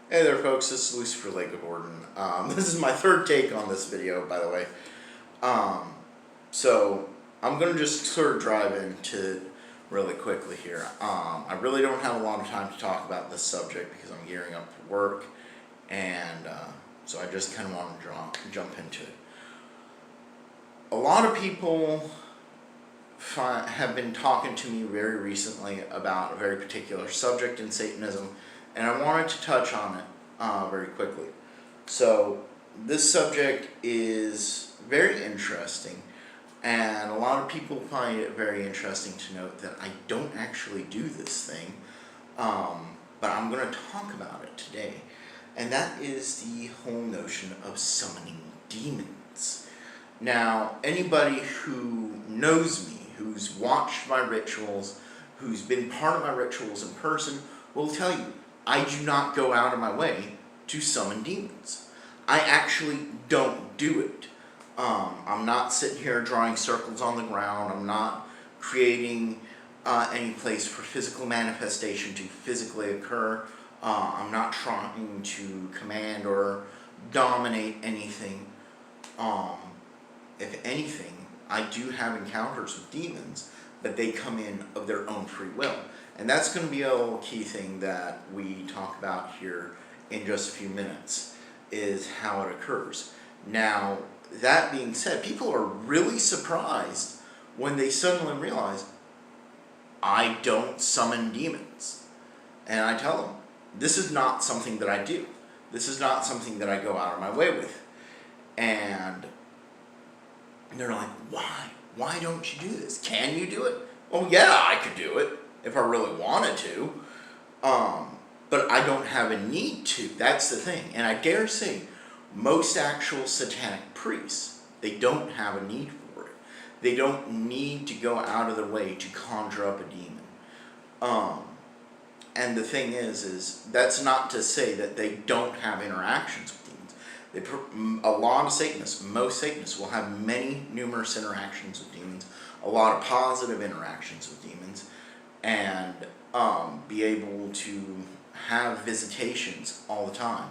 Hey there folks, this is Lucifer Lake Gordon. This is my third take on this video, by the way. So I'm going to just sort of drive into really quickly here. I really don't have a lot of time to talk about this subject because I'm gearing up for work, and so I just kind of want to jump into it. A lot of people have been talking to me very recently about a very particular subject in Satanism, and I wanted to touch on it very quickly. So this subject is very interesting, and a lot of people find it very interesting to note that I don't actually do this thing, but I'm going to talk about it today, and that is the whole notion of summoning demons. Now, anybody who knows me, who's watched my rituals, who's been part of my rituals in person, will tell you I do not go out of my way to summon demons. I actually don't do it. I'm not sitting here drawing circles on the ground. I'm not creating any place for physical manifestation to physically occur. I'm not trying to command or dominate anything. If anything, I do have encounters with demons, but they come in of their own free will. And that's going to be a little key thing that we talk about here in just a few minutes, is how it occurs. Now, that being said, people are really surprised when they suddenly realize, I don't summon demons. And I tell them, this is not something that I do. This is not something that I go out of my way with. And they're like, why? Why don't you do this? Can you do it? Oh yeah, I could do it if I really wanted to. But I don't have a need to. That's the thing. And I dare say, most actual satanic priests, they don't have a need for it. They don't need to go out of their way to conjure up a demon. And the thing is that's not to say that they don't have interactions with demons. A lot of Satanists, most Satanists, will have numerous interactions with demons, a lot of positive interactions with demons, and be able to have visitations all the time.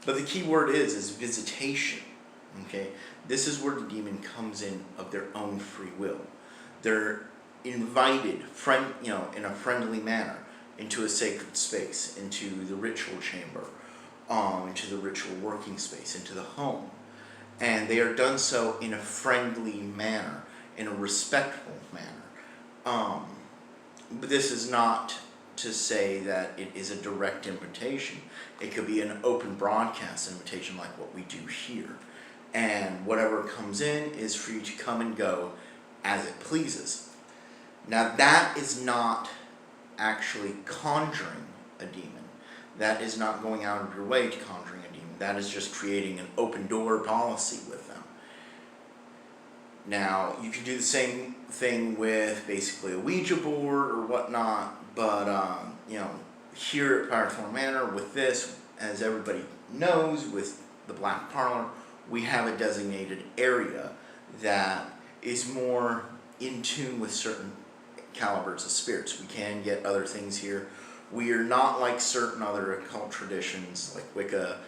But the key word is visitation. Okay, this is where the demon comes in of their own free will. They're invited, in a friendly manner, into a sacred space, into the ritual chamber, into the ritual working space, into the home. And they are done so in a friendly manner, in a respectful manner. But this is not to say that it is a direct invitation. It could be an open broadcast invitation like what we do here. And whatever comes in is for you to come and go as it pleases. Now that is not actually conjuring a demon. That is not going out of your way to conjuring a demon. That is just creating an open door policy with them. Now, you can do the same thing with basically a Ouija board or whatnot, but here at Powerful Manor, with this, as everybody knows, with the Black Parlor, we have a designated area that is more in tune with certain calibers of spirits. We can get other things here. We are not like certain other occult traditions like Wicca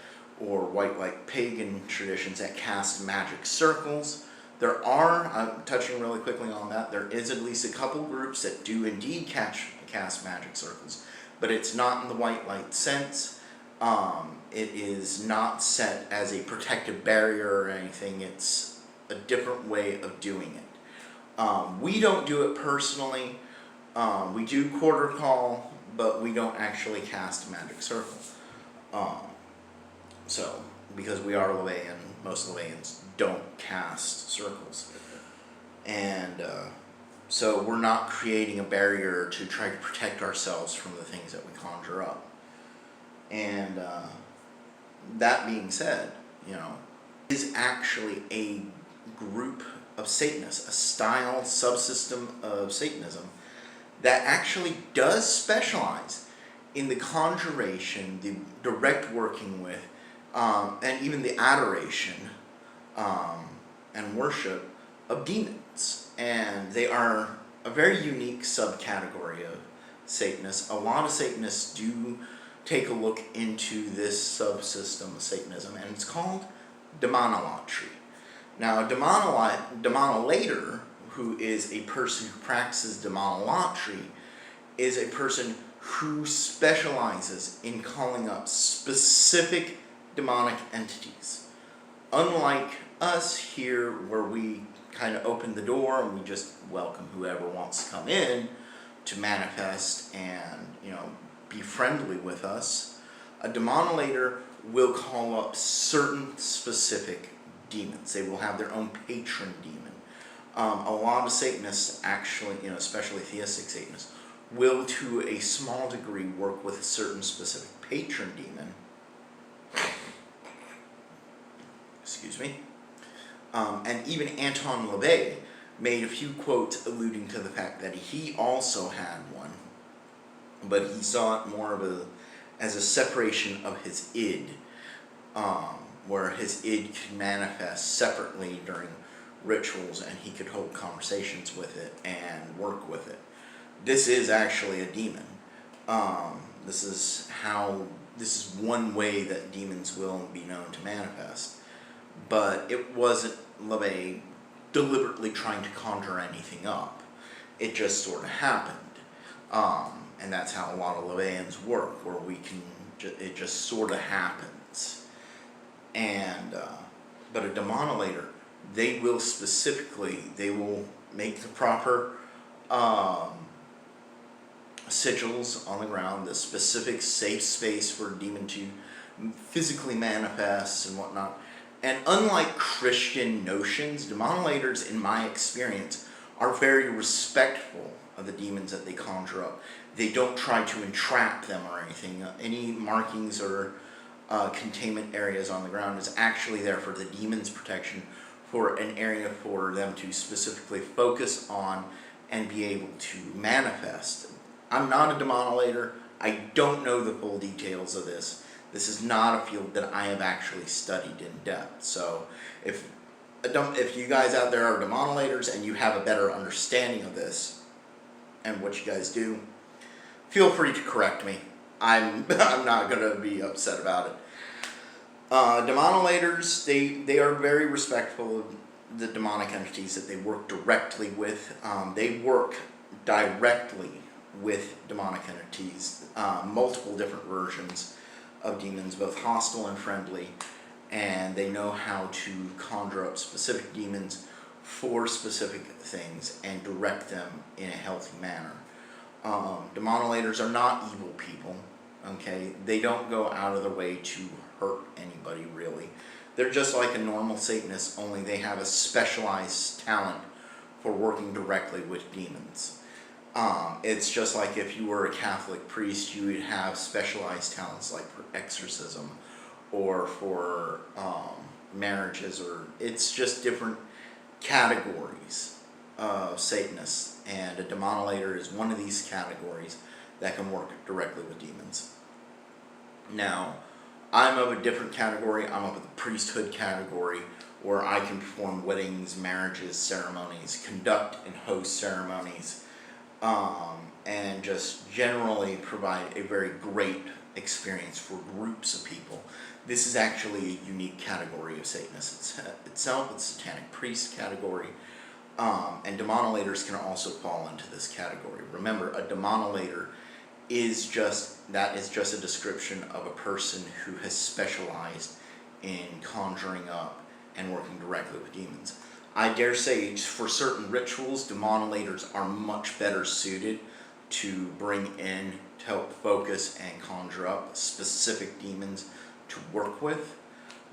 or white light pagan traditions that cast magic circles. There are, I'm touching really quickly on that, there is at least a couple groups that do indeed cast magic circles, but it's not in the white light sense. It is not set as a protective barrier or anything. It's a different way of doing it. We don't do it personally. We do quarter call, but we don't actually cast a magic circle. Because we are Levian, most Levians don't cast circles. And so we're not creating a barrier to try to protect ourselves from the things that we conjure up. And that being said, it is actually a group of Satanists, a style subsystem of Satanism that actually does specialize in the conjuration, the direct working with, and even the adoration and worship of demons. And they are a very unique subcategory of Satanists. A lot of Satanists do take a look into this subsystem of Satanism, and it's called Demonolatry. Now, a Demonolator, who is a person who practices Demonolatry, is a person who specializes in calling up specific demonic entities. Unlike us here, where we kind of open the door and we just welcome whoever wants to come in to manifest and, be friendly with us, a Demonilator will call up certain specific demons. They will have their own patron demon. A lot of Satanists, actually, especially theistic Satanists, will to a small degree work with a certain specific patron demon. Excuse me. And even Anton LaVey made a few quotes alluding to the fact that he also had one, but he saw it more of as a separation of his id, where his id could manifest separately during rituals, and he could hold conversations with it and work with it. This is actually a demon. This is one way that demons will be known to manifest. But it wasn't LaVey deliberately trying to conjure anything up. It just sort of happened. And that's how a lot of LaVeyans work, where it just sort of happens. And, but a Demonolator, they will make the proper sigils on the ground, the specific safe space for a demon to physically manifest and whatnot. And unlike Christian notions, Demonolators, in my experience, are very respectful of the demons that they conjure up. They don't try to entrap them or anything. Any markings or containment areas on the ground is actually there for the demon's protection, for an area for them to specifically focus on and be able to manifest. I'm not a Demonilator. I don't know the full details of this. This is not a field that I have actually studied in depth. So if you guys out there are Demonolators and you have a better understanding of this and what you guys do, feel free to correct me. I'm not going to be upset about it. Demonolators, they are very respectful of the demonic entities that they work directly with. They work directly with demonic entities, multiple different versions of demons, both hostile and friendly, and they know how to conjure up specific demons for specific things and direct them in a healthy manner. Demonolators are not evil people, okay? They don't go out of their way to hurt anybody, really. They're just like a normal Satanist, only they have a specialized talent for working directly with demons. It's just like if you were a Catholic priest, you would have specialized talents like for exorcism or for marriages, or it's just different categories of Satanists, and a Demonilator is one of these categories that can work directly with demons. Now, I'm of a different category. I'm of the priesthood category, where I can perform weddings, marriages, ceremonies, conduct and host ceremonies, and just generally provide a very great experience for groups of people. This is actually a unique category of Satanists itself. It's a Satanic priest category, and Demonolators can also fall into this category. Remember, a Demonilator is just a description of a person who has specialized in conjuring up and working directly with demons. I dare say, for certain rituals, Demonolators are much better suited to bring in, to help focus and conjure up specific demons to work with,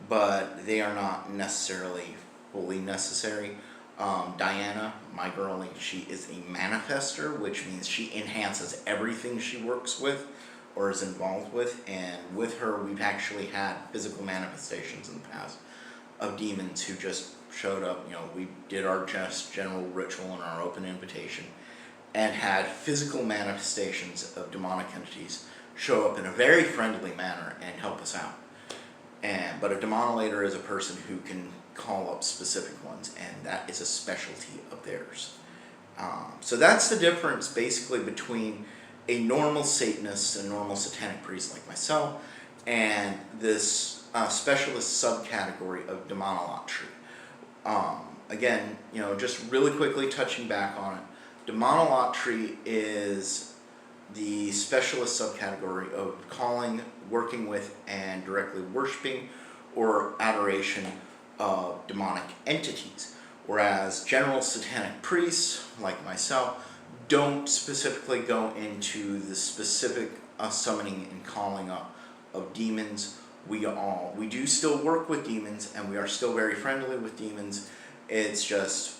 but they are not necessarily fully necessary. Diana, my girlie, she is a manifester, which means she enhances everything she works with or is involved with, and with her we've actually had physical manifestations in the past of demons who just showed up. We did our just general ritual and our open invitation and had physical manifestations of demonic entities show up in a very friendly manner and help us out. But a Demonilator is a person who can call up specific ones, and that is a specialty of theirs. So that's the difference basically between a normal Satanist, a normal satanic priest like myself, and this specialist subcategory of Demonolatry. Again, just really quickly touching back on it, Demonolatry is the specialist subcategory of calling, working with, and directly worshiping or adoration of demonic entities. Whereas general satanic priests, like myself, don't specifically go into the specific summoning and calling up of demons. We do still work with demons, and we are still very friendly with demons. It's just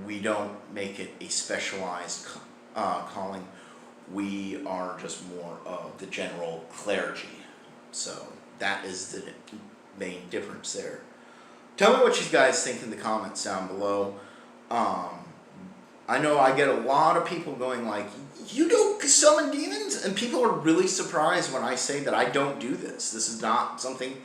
we don't make it a specialized calling. We are just more of the general clergy. So that is the main difference there. Tell me what you guys think in the comments down below. I know I get a lot of people going like, you don't summon demons? And people are really surprised when I say that I don't do this. This is not something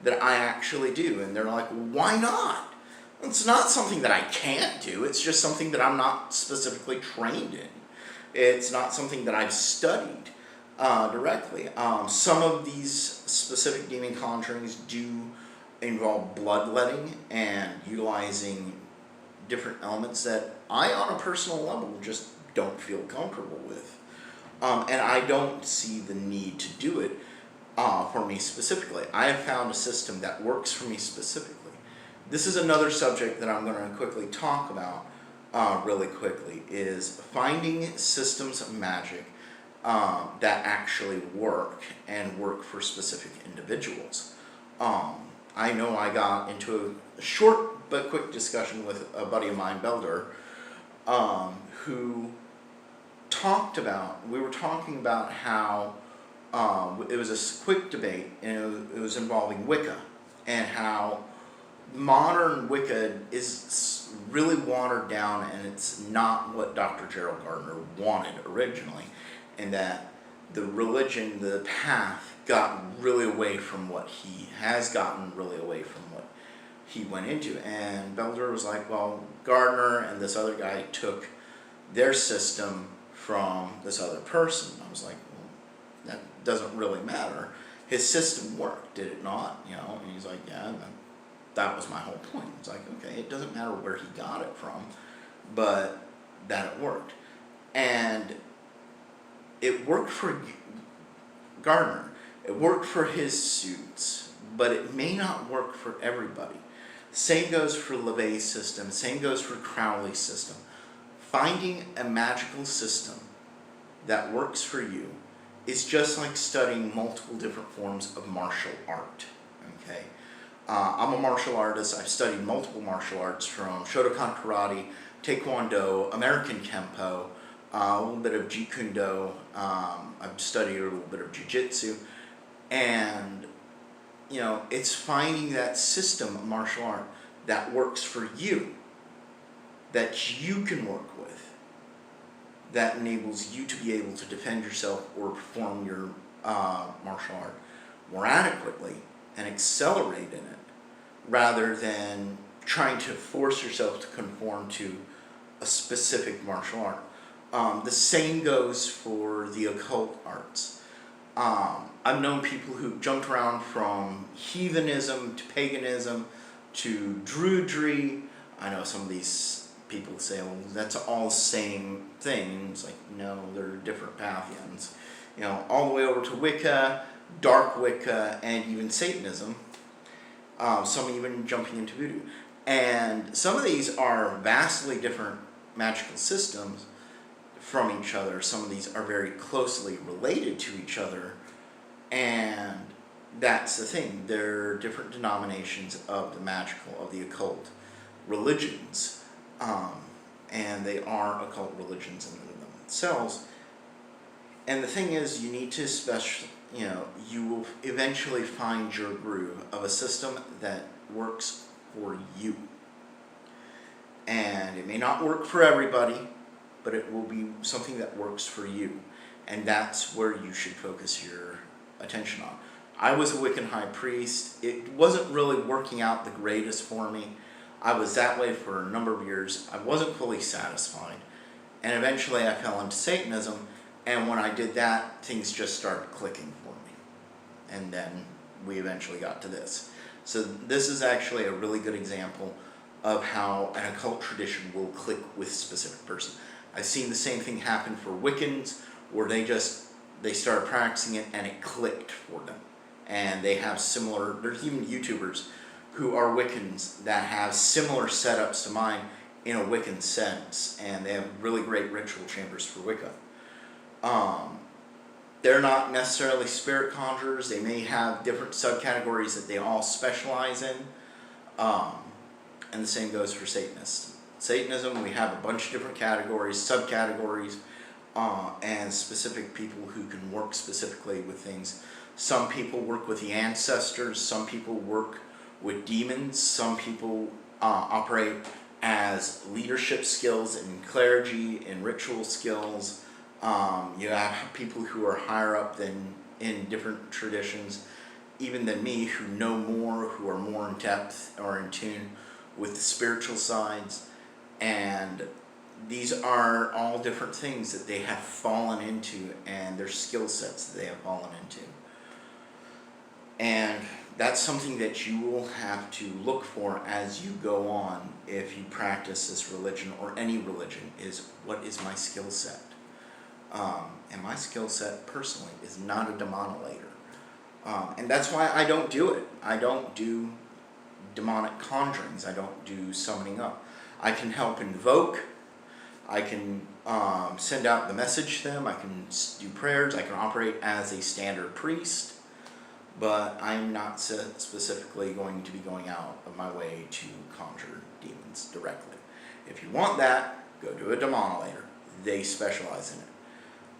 that I actually do. And they're like, why not? It's not something that I can't do. It's just something that I'm not specifically trained in. It's not something that I've studied directly. Some of these specific demon conjurings do involve bloodletting and utilizing different elements that I, on a personal level, just don't feel comfortable with. And I don't see the need to do it for me specifically. I have found a system that works for me specifically. This is another subject that I'm going to quickly talk about really quickly, is finding systems of magic that actually work and work for specific individuals. I know I got into a short but quick discussion with a buddy of mine, Belder, who we were talking about how it was a quick debate, and it was involving Wicca, and how modern Wicca is really watered down, and it's not what Dr. Gerald Gardner wanted originally, and that the religion, the path, got really away from what he has gotten really away from what he went into. And Belder was like, well, Gardner and this other guy took their system from this other person. I was like, well, that doesn't really matter. His system worked, did it not? And he's like, yeah, that was my whole point. It's like, okay, it doesn't matter where he got it from, but that it worked. And it worked for Gardner. It worked for his suits, but it may not work for everybody. Same goes for LeVay's system. Same goes for Connolly's system. Finding a magical system that works for you is just like studying multiple different forms of martial art. Okay, I'm a martial artist. I've studied multiple martial arts, from Shotokan Karate, Taekwondo, American Kempo, a little bit of Jeet Kune Do. I've studied a little bit of Jiu-Jitsu. And, it's finding that system of martial art that works for you, that you can work with, that enables you to be able to defend yourself or perform your martial art more adequately and accelerate in it, rather than trying to force yourself to conform to a specific martial art. The same goes for the occult arts. I've known people who jumped around from heathenism to paganism to druidry. I know some of these people say, well, that's all the same thing. It's like, no, they're different pantheons. All the way over to Wicca, dark Wicca, and even Satanism. Some even jumping into voodoo. And some of these are vastly different magical systems from each other. Some of these are very closely related to each other, and that's the thing. They're different denominations of the magical, of the occult religions, and they are occult religions in themselves. And the thing is, you need to you will eventually find your groove of a system that works for you. And it may not work for everybody, but it will be something that works for you. And that's where you should focus your attention on. I was a Wiccan high priest. It wasn't really working out the greatest for me. I was that way for a number of years. I wasn't fully satisfied. And eventually I fell into Satanism, And when I did that, things just started clicking for me. And then we eventually got to this. So this is actually a really good example of how an occult tradition will click with a specific person. I've seen the same thing happen for Wiccans, where they started practicing it and it clicked for them. And they have similar, there's even YouTubers who are Wiccans that have similar setups to mine in a Wiccan sense, and they have really great ritual chambers for Wicca. They're not necessarily spirit conjurers. They may have different subcategories that they all specialize in. And the same goes for Satanists. Satanism, we have a bunch of different categories, subcategories, and specific people who can work specifically with things. Some people work with the ancestors, some people work with demons, some people operate as leadership skills and clergy and ritual skills. You have people who are higher up than in different traditions, even than me, who know more, who are more in depth or in tune with the spiritual sides. And these are all different things that they have fallen into, and their skill sets that they have fallen into. And that's something that you will have to look for as you go on if you practice this religion or any religion, is what is my skill set? And my skill set personally is not a Demonolator. And that's why I don't do it. I don't do demonic conjurings. I don't do summoning up. I can help invoke. I can send out the message to them. I can do prayers. I can operate as a standard priest. But I'm not specifically going to be going out of my way to conjure demons directly. If you want that, go to a Demonolator. They specialize in it.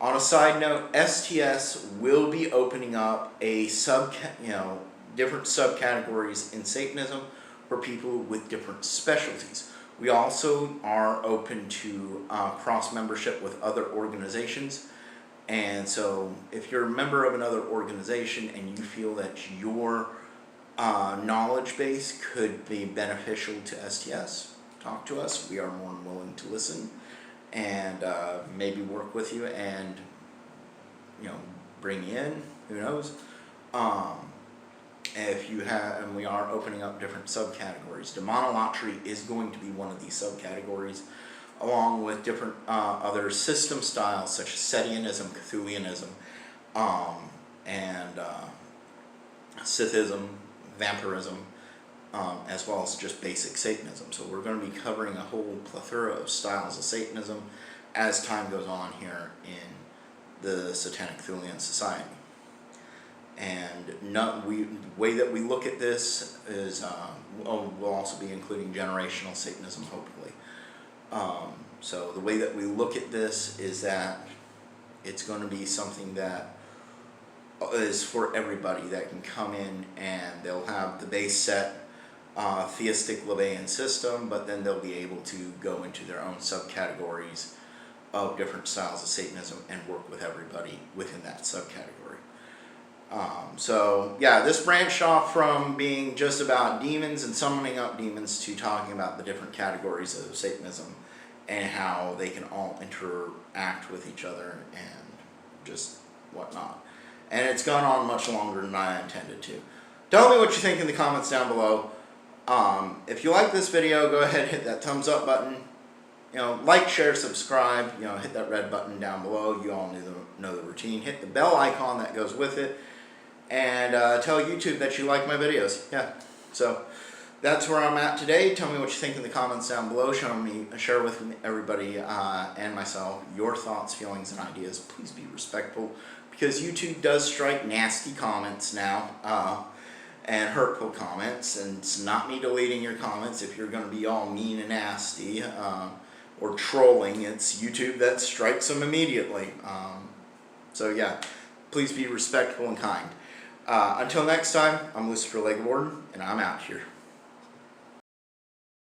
On a side note, STS will be opening up a different subcategories in Satanism for people with different specialties. We also are open to cross membership with other organizations. And so if you're a member of another organization and you feel that your knowledge base could be beneficial to STS, talk to us. We are more than willing to listen and maybe work with you and bring you in. Who knows? If you have, and we are opening up different subcategories. Demonolatry is going to be one of these subcategories, along with different other system styles such as Setianism, Cthulhianism, and Sithism, Vampirism, as well as just basic Satanism. So we're going to be covering a whole plethora of styles of Satanism as time goes on here in the Satanic Cthulhian Society. And the way that we look at this is, we'll also be including generational Satanism, hopefully. So the way that we look at this is that it's going to be something that is for everybody that can come in, and they'll have the base set theistic LaVeyan system, but then they'll be able to go into their own subcategories of different styles of Satanism and work with everybody within that subcategory. So yeah, this branched off from being just about demons and summoning up demons to talking about the different categories of Satanism and how they can all interact with each other and just whatnot. And it's gone on much longer than I intended to. Tell me what you think in the comments down below. If you like this video, go ahead and hit that thumbs up button. Like, share, subscribe. Hit that red button down below. You all know the routine. Hit the bell icon that goes with it. And tell YouTube that you like my videos. Yeah. So that's where I'm at today. Tell me what you think in the comments down below. Share with everybody and myself your thoughts, feelings, and ideas. Please be respectful, because YouTube does strike nasty comments now. And hurtful comments, and it's not me deleting your comments if you're going to be all mean and nasty or trolling. It's YouTube that strikes them immediately. So yeah, please be respectful and kind. Until next time, I'm Lucifer Legwarden, and I'm out here.